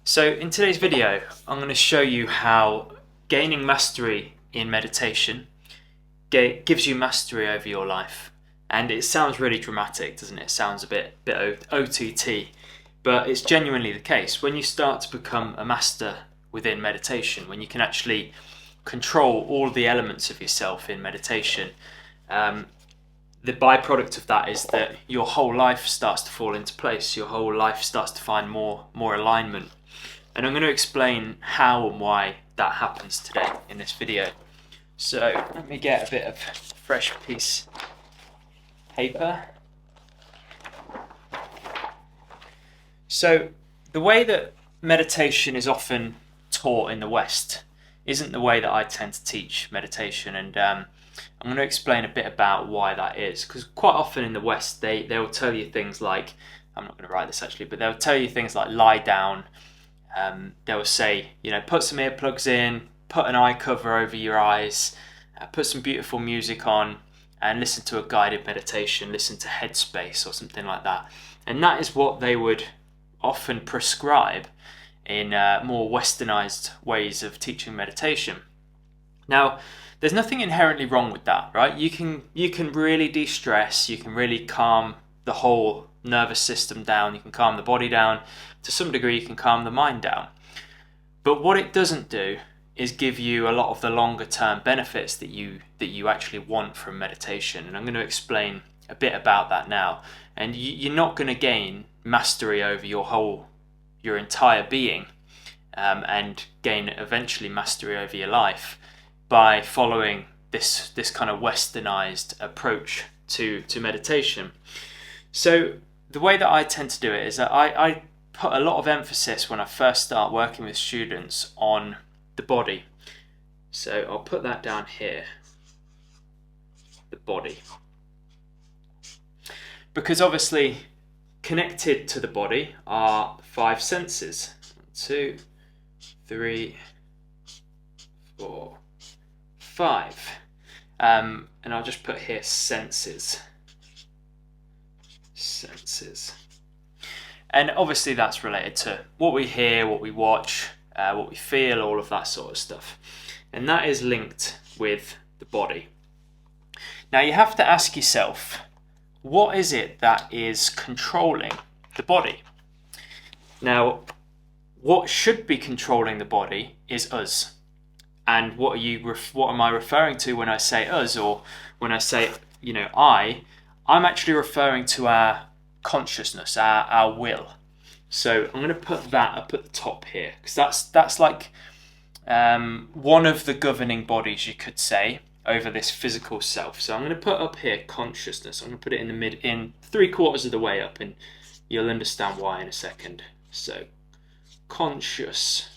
So in today's video, I'm going to show you how gaining mastery in meditation gives you mastery over your life. And it sounds really dramatic, doesn't it? It sounds a bit OTT, but it's genuinely the case. When you start to become a master within meditation, when you can actually control all the elements of yourself in meditation, the byproduct of that is that your whole life starts to fall into place. Your whole life starts to find more alignment. And I'm going to explain how and why that happens today in this video. So let me get a bit of fresh piece of paper. So the way that meditation is often taught in the West isn't the way that I tend to teach meditation, and I'm going to explain a bit about why that is, because quite often in the West they'll tell you things like, I'm not going to write this actually, but they'll tell you things like lie down. They'll say, put some earplugs in, put an eye cover over your eyes, put some beautiful music on, and listen to a guided meditation, listen to Headspace or something like that. And that is what they would often prescribe in more westernized ways of teaching meditation. Now, there's nothing inherently wrong with that, right? You can really de-stress, you can really calm the whole nervous system down, you can calm the body down, to some degree you can calm the mind down. But what it doesn't do is give you a lot of the longer term benefits that you actually want from meditation, and I'm going to explain a bit about that now. And you're not going to gain mastery over your entire being, and gain eventually mastery over your life by following this kind of westernized approach to meditation. So the way that I tend to do it is that I put a lot of emphasis when I first start working with students on the body. So I'll put that down here, the body. Because obviously connected to the body are 5 senses. 1, 2, 3, 4, 5. And I'll just put here senses. And obviously that's related to what we hear, what we watch, what we feel, all of that sort of stuff. And that is linked with the body. Now you have to ask yourself, what is it that is controlling the body? Now, what should be controlling the body is us. And what am I referring to when I say us, or when I say, I'm actually referring to our consciousness, our will. So I'm going to put that up at the top here, because that's like one of the governing bodies, you could say, over this physical self. So I'm going to put up here consciousness. I'm going to put it in 3/4 of the way up, and you'll understand why in a second. So consciousness.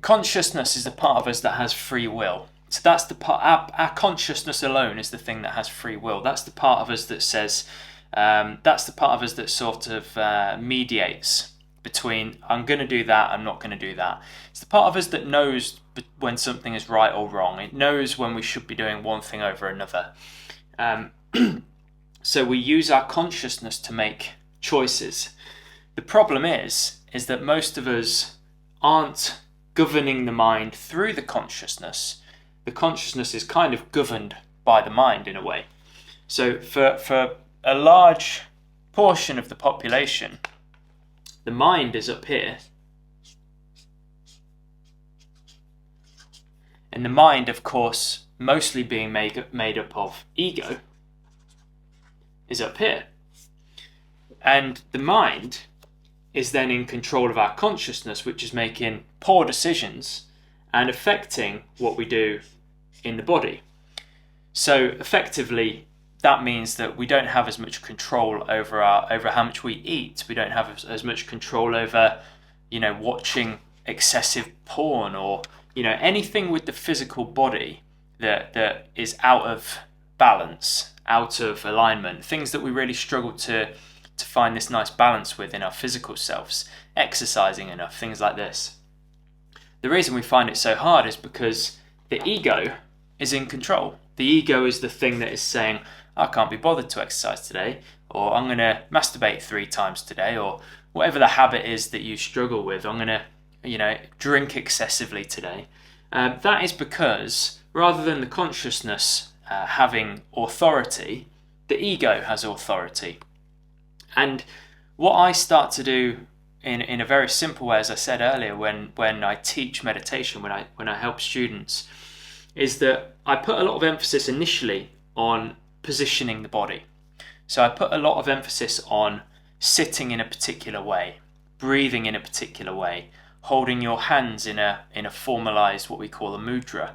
Consciousness is the part of us that has free will. So that's the part, our consciousness alone is the thing that has free will. That's the part of us that says, that's the part of us that sort of mediates between, I'm going to do that, I'm not going to do that. It's the part of us that knows when something is right or wrong. It knows when we should be doing one thing over another. So we use our consciousness to make choices. The problem is that most of us aren't governing the mind through the consciousness. The consciousness is kind of governed by the mind in a way. So for a large portion of the population, the mind is up here. And the mind, of course, mostly being made up of ego, is up here. And the mind is then in control of our consciousness, which is making poor decisions and affecting what we do in the body. So effectively, that means that we don't have as much control over how much we eat. We don't have as much control over, watching excessive porn, or anything with the physical body that is out of balance, out of alignment. Things that we really struggle to find this nice balance with in our physical selves. Exercising enough, things like this. The reason we find it so hard is because the ego is in control. The ego is the thing that is saying, I can't be bothered to exercise today, or I'm going to masturbate 3 times today, or whatever the habit is that you struggle with. I'm going to, drink excessively today. That is because rather than the consciousness having authority, the ego has authority. And what I start to do in a very simple way, as I said earlier, when I teach meditation, when I help students, is that I put a lot of emphasis initially on positioning the body. So I put a lot of emphasis on sitting in a particular way, breathing in a particular way, holding your hands in a formalized, what we call a mudra.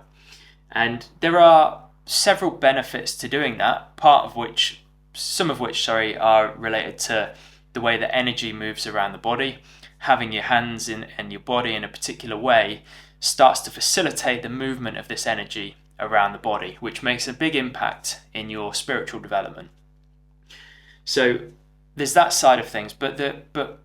And there are several benefits to doing that, some of which are related to the way that energy moves around the body. Having your hands and your body in a particular way starts to facilitate the movement of this energy around the body, which makes a big impact in your spiritual development. So there's that side of things, but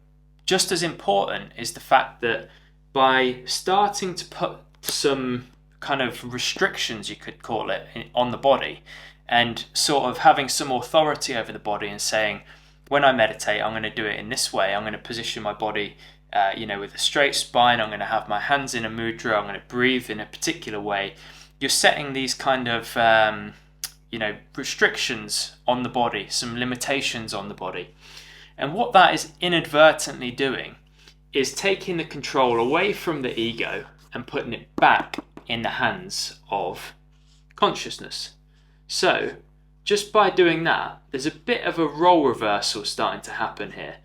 just as important is the fact that by starting to put some kind of restrictions, you could call it, on the body, and sort of having some authority over the body and saying, when I meditate, I'm going to do it in this way. I'm going to position my body, with a straight spine. I'm going to have my hands in a mudra. I'm going to breathe in a particular way. You're setting these kind of, restrictions on the body, some limitations on the body. And what that is inadvertently doing is taking the control away from the ego and putting it back in the hands of consciousness. So just by doing that, there's a bit of a role reversal starting to happen here.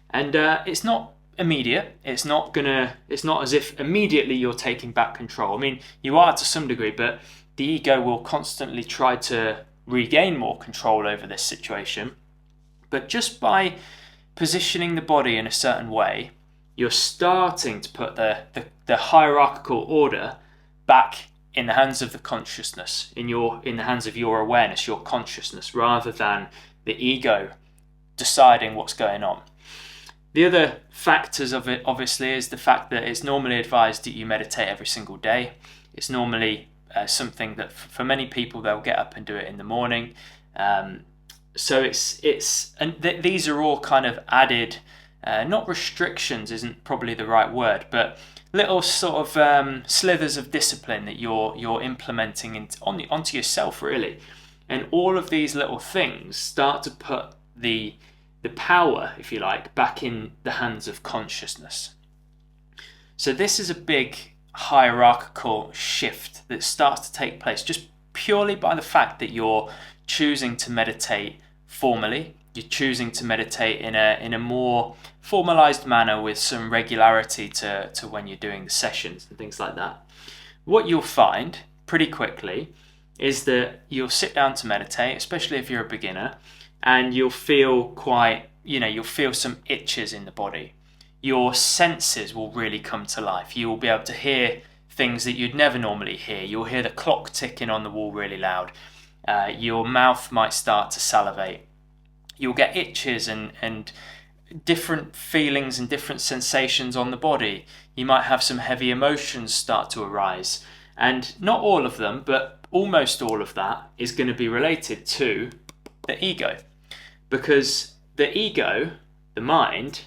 And it's not immediate. It's not as if immediately you're taking back control. I mean, you are to some degree, but the ego will constantly try to regain more control over this situation. But just by positioning the body in a certain way, you're starting to put the hierarchical order back in the hands of the consciousness, in the hands of your awareness, your consciousness, rather than the ego deciding what's going on. The other factors of it, obviously, is the fact that it's normally advised that you meditate every single day. It's normally something that for many people, they'll get up and do it in the morning. So these are all kind of added, not restrictions isn't probably the right word, but little sort of slithers of discipline that you're implementing onto yourself, really. And all of these little things start to put the power, if you like, back in the hands of consciousness. So this is a big hierarchical shift that starts to take place just purely by the fact that you're choosing to meditate formally. You're choosing to meditate in a more formalized manner with some regularity to when you're doing the sessions and things like that. What you'll find pretty quickly is that you'll sit down to meditate, especially if you're a beginner, and you'll feel you'll feel some itches in the body. Your senses will really come to life. You will be able to hear things that you'd never normally hear. You'll hear the clock ticking on the wall really loud. Your mouth might start to salivate. You'll get itches and different feelings and different sensations on the body. You might have some heavy emotions start to arise. And not all of them, but almost all of that is going to be related to the ego. Because the ego, the mind,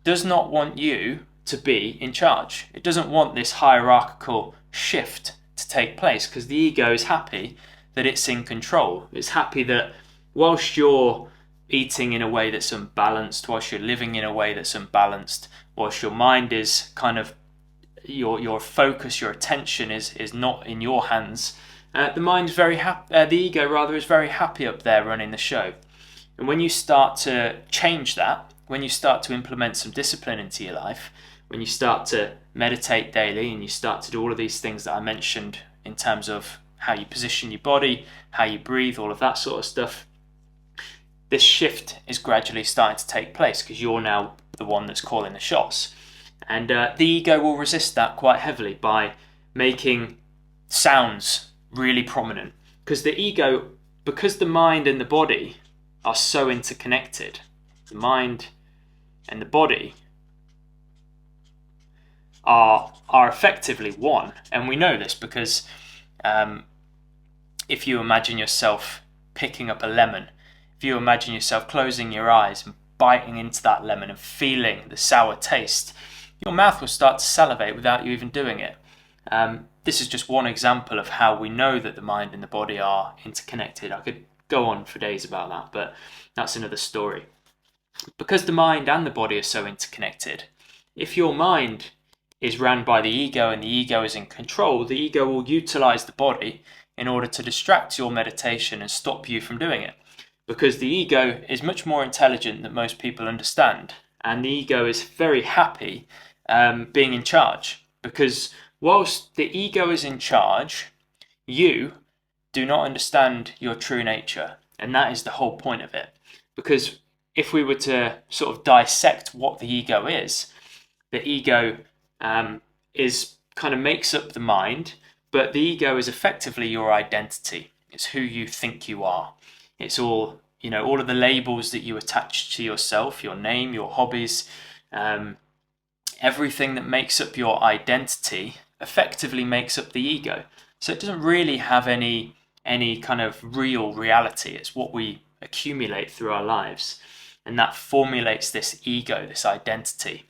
does not want you to be in charge. It doesn't want this hierarchical shift to take place, because the ego is happy that it's in control. It's happy that whilst you're eating in a way that's unbalanced, whilst you're living in a way that's unbalanced, whilst your mind is kind of, your focus, your attention is not in your hands, the mind is very happy, the ego rather is very happy up there running the show. And when you start to change that, when you start to implement some discipline into your life, when you start to meditate daily and you start to do all of these things that I mentioned in terms of how you position your body, how you breathe, all of that sort of stuff, this shift is gradually starting to take place because you're now the one that's calling the shots. And the ego will resist that quite heavily by making sounds really prominent. Because the mind and the body are so interconnected, the mind and the body are effectively one. And we know this because if you imagine yourself picking up a lemon if you imagine yourself closing your eyes and biting into that lemon and feeling the sour taste, your mouth will start to salivate without you even doing it. This is just one example of how we know that the mind and the body are interconnected. I could go on for days about that, but that's another story. Because the mind and the body are so interconnected, if your mind is ran by the ego and the ego is in control, the ego will utilize the body in order to distract your meditation and stop you from doing it. Because the ego is much more intelligent than most people understand, and the ego is very happy being in charge. Because whilst the ego is in charge, you do not understand your true nature, and that is the whole point of it. Because if we were to sort of dissect what the ego is, the ego is kind of makes up the mind, but the ego is effectively your identity. It's who you think you are. It's all, all of the labels that you attach to yourself, your name, your hobbies, everything that makes up your identity effectively makes up the ego. So it doesn't really have any kind of real reality. It's what we accumulate through our lives, and that formulates this ego, this identity.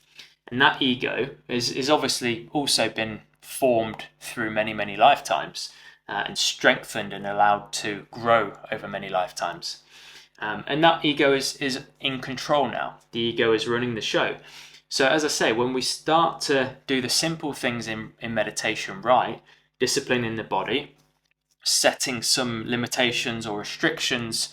And that ego is obviously also been formed through many, many lifetimes and strengthened and allowed to grow over many lifetimes. And that ego is in control now. The ego is running the show. So as I say, when we start to do the simple things in meditation right, disciplining the body, setting some limitations or restrictions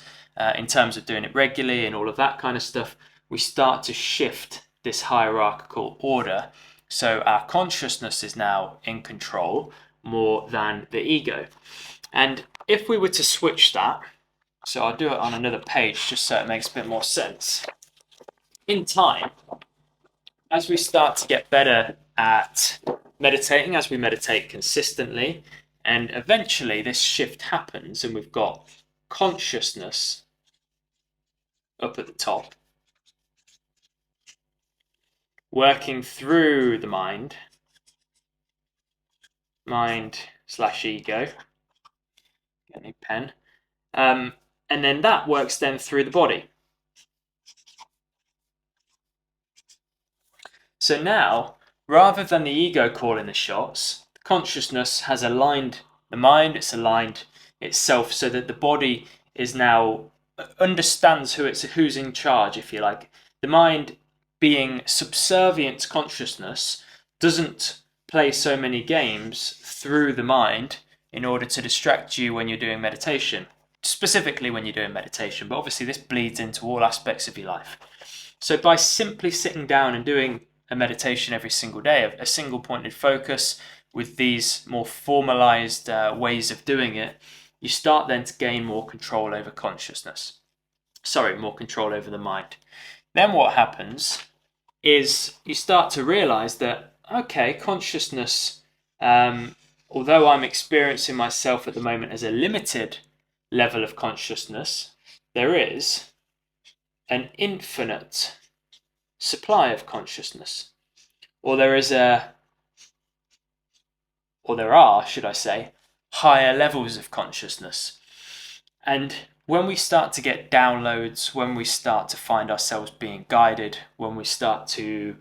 in terms of doing it regularly and all of that kind of stuff, we start to shift this hierarchical order. So our consciousness is now in control more than the ego. And if we were to switch that, so I'll do it on another page just so it makes a bit more sense. In time, as we start to get better at meditating, as we meditate consistently, and eventually this shift happens and we've got consciousness up at the top, working through the mind / ego, get a pen, and then that works then through the body. So now, rather than the ego calling the shots, consciousness has aligned the mind, it's aligned itself so that the body is now understands who's in charge, if you like. The mind, being subservient to consciousness, doesn't play so many games through the mind in order to distract you when you're doing meditation, specifically when you're doing meditation, but obviously this bleeds into all aspects of your life. So by simply sitting down and doing a meditation every single day, a single pointed focus with these more formalized ways of doing it, you start then to gain more control over consciousness. More control over the mind. Then what happens is you start to realize that, okay, consciousness, although I'm experiencing myself at the moment as a limited level of consciousness, there is an infinite supply of consciousness, or there are, should I say, higher levels of consciousness. And when we start to get downloads, when we start to find ourselves being guided, when we start to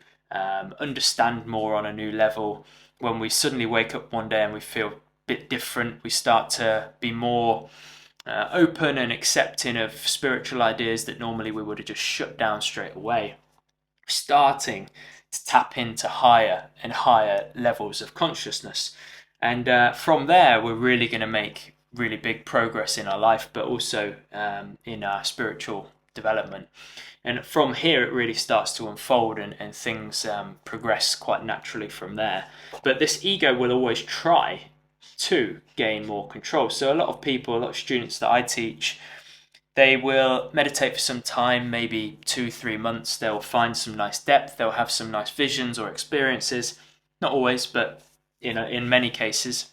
understand more on a new level, when we suddenly wake up one day and we feel a bit different, we start to be more open and accepting of spiritual ideas that normally we would have just shut down straight away, starting to tap into higher and higher levels of consciousness. And from there, we're really going to make really big progress in our life, but also in our spiritual development. And from here, it really starts to unfold and things progress quite naturally from there. But this ego will always try to gain more control. So a lot of students that I teach, they will meditate for some time, maybe 2-3 months. They'll find some nice depth. They'll have some nice visions or experiences. Not always, but in many cases.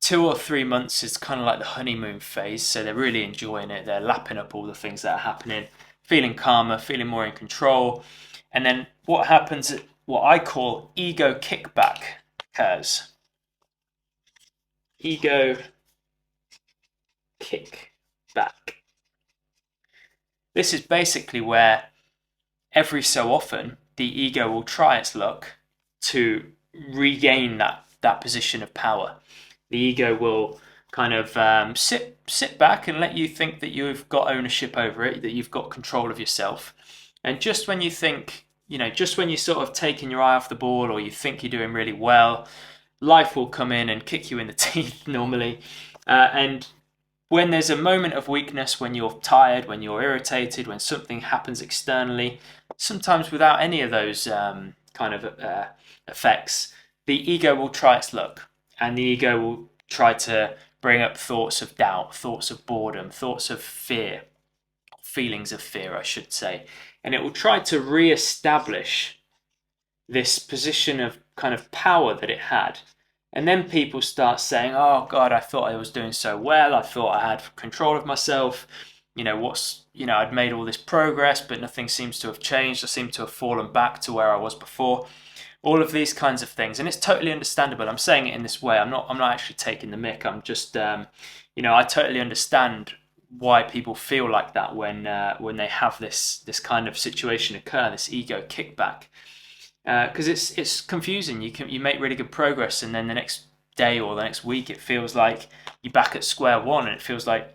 2 or 3 months is kind of like the honeymoon phase. So they're really enjoying it. They're lapping up all the things that are happening, feeling calmer, feeling more in control. And then what happens, what I call ego kickback occurs. Ego kickback. This is basically where every so often the ego will try its luck to regain that position of power. The ego will kind of sit back and let you think that you've got ownership over it, that you've got control of yourself. And just when you think, just when you're sort of taking your eye off the ball, or you think you're doing really well, life will come in and kick you in the teeth normally. And when there's a moment of weakness, when you're tired, when you're irritated, when something happens externally, sometimes without any of those kind of effects, the ego will try its luck, and the ego will try to bring up thoughts of doubt, thoughts of boredom, thoughts of fear, feelings of fear, I should say, and it will try to re-establish this position of kind of power that it had. And then people start saying, "Oh God, I thought I was doing so well. I thought I had control of myself. I'd made all this progress, but nothing seems to have changed. I seem to have fallen back to where I was before." All of these kinds of things, and it's totally understandable. I'm saying it in this way. I'm not actually taking the mick. I'm just, I totally understand why people feel like that when they have this kind of situation occur, this ego kickback, because it's confusing. You make really good progress, and then the next day or the next week, it feels like you're back at square one, and it feels like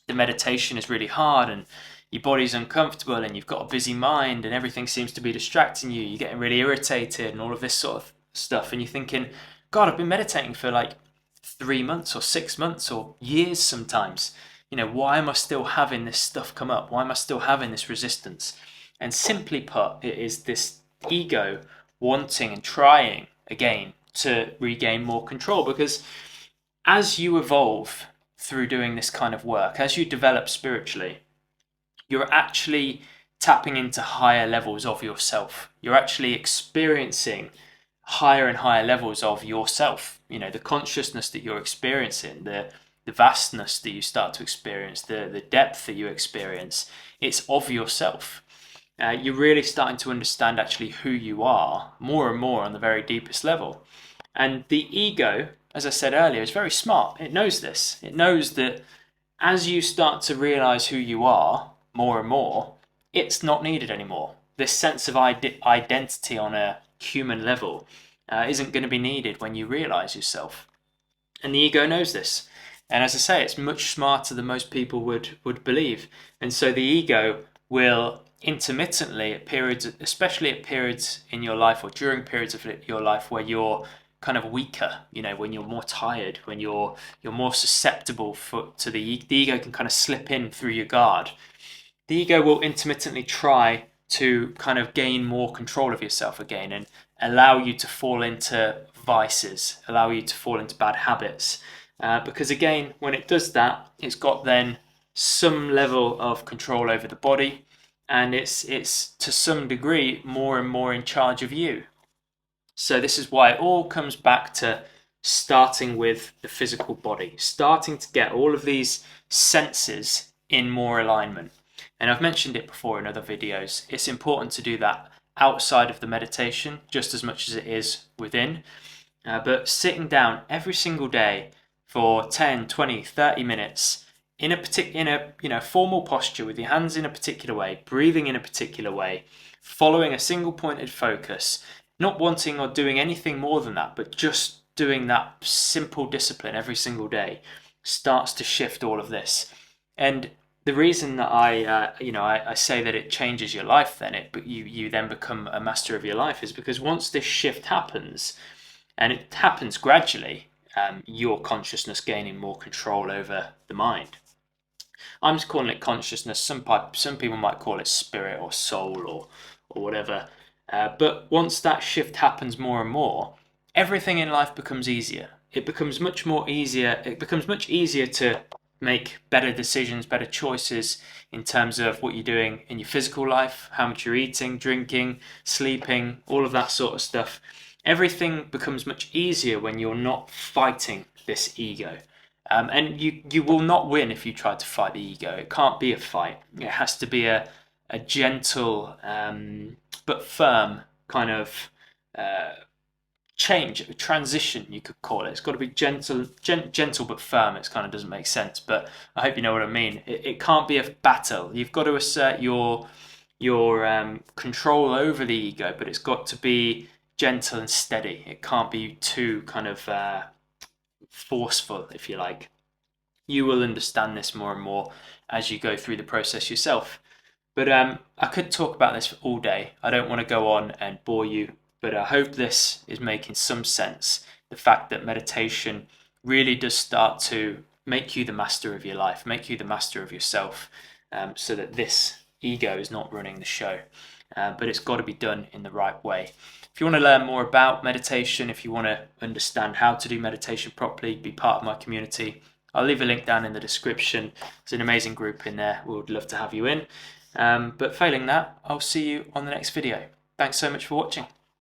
the meditation is really hard, and your body's uncomfortable, and you've got a busy mind, and everything seems to be distracting you. You're getting really irritated, and all of this sort of stuff, and you're thinking, "God, I've been meditating for like 3 months or 6 months or years sometimes. Why am I still having this stuff come up? Why am I still having this resistance?" And simply put, it is this ego wanting and trying again to regain more control, because as you evolve through doing this kind of work, as you develop spiritually, you're actually tapping into higher levels of yourself. You're actually experiencing higher and higher levels of yourself. The consciousness that you're experiencing, the vastness that you start to experience, the depth that you experience, it's of yourself. You're really starting to understand actually who you are more and more on the very deepest level. And the ego, as I said earlier, is very smart. It knows this. It knows that as you start to realize who you are more and more, it's not needed anymore. This sense of identity on a human level isn't going to be needed when you realize yourself. And the ego knows this. And as I say, it's much smarter than most people would believe. And so the ego will intermittently, at periods, especially at periods in your life or during periods of your life where you're kind of weaker, when you're more tired, when you're more susceptible to the ego can kind of slip in through your guard. The ego will intermittently try to kind of gain more control of yourself again, and allow you to fall into vices, allow you to fall into bad habits. Because again, when it does that, it's got then some level of control over the body, and it's to some degree more and more in charge of you. So this is why it all comes back to starting with the physical body, starting to get all of these senses in more alignment. And I've mentioned it before in other videos. It's important to do that outside of the meditation just as much as it is within. But sitting down every single day for 10, 20, 30 minutes in a formal posture with your hands in a particular way, breathing in a particular way, following a single pointed focus, not wanting or doing anything more than that, but just doing that simple discipline every single day starts to shift all of this. And the reason that I say that it changes your life, but you then become a master of your life, is because once this shift happens, and it happens gradually, your consciousness gaining more control over the mind. I'm just calling it consciousness. Some people might call it spirit or soul or whatever. But once that shift happens more and more, everything in life becomes easier. It becomes much easier to make better decisions, better choices in terms of what you're doing in your physical life, how much you're eating, drinking, sleeping, all of that sort of stuff. Everything becomes much easier when you're not fighting this ego. And you will not win if you try to fight the ego. It can't be a fight. It has to be a gentle but firm kind of change, a transition, you could call it. It's got to be gentle but firm. It kind of doesn't make sense, but I hope you know what I mean. It can't be a battle. You've got to assert your control over the ego, but it's got to be gentle and steady. It can't be too kind of forceful, if you like. You will understand this more and more as you go through the process yourself. But I could talk about this all day. I don't want to go on and bore you, but I hope this is making some sense. The fact that meditation really does start to make you the master of your life, make you the master of yourself, so that this ego is not running the show. But it's got to be done in the right way. If you want to learn more about meditation, if you want to understand how to do meditation properly, be part of my community, I'll leave a link down in the description. There's an amazing group in there. We would love to have you in. But failing that, I'll see you on the next video. Thanks so much for watching.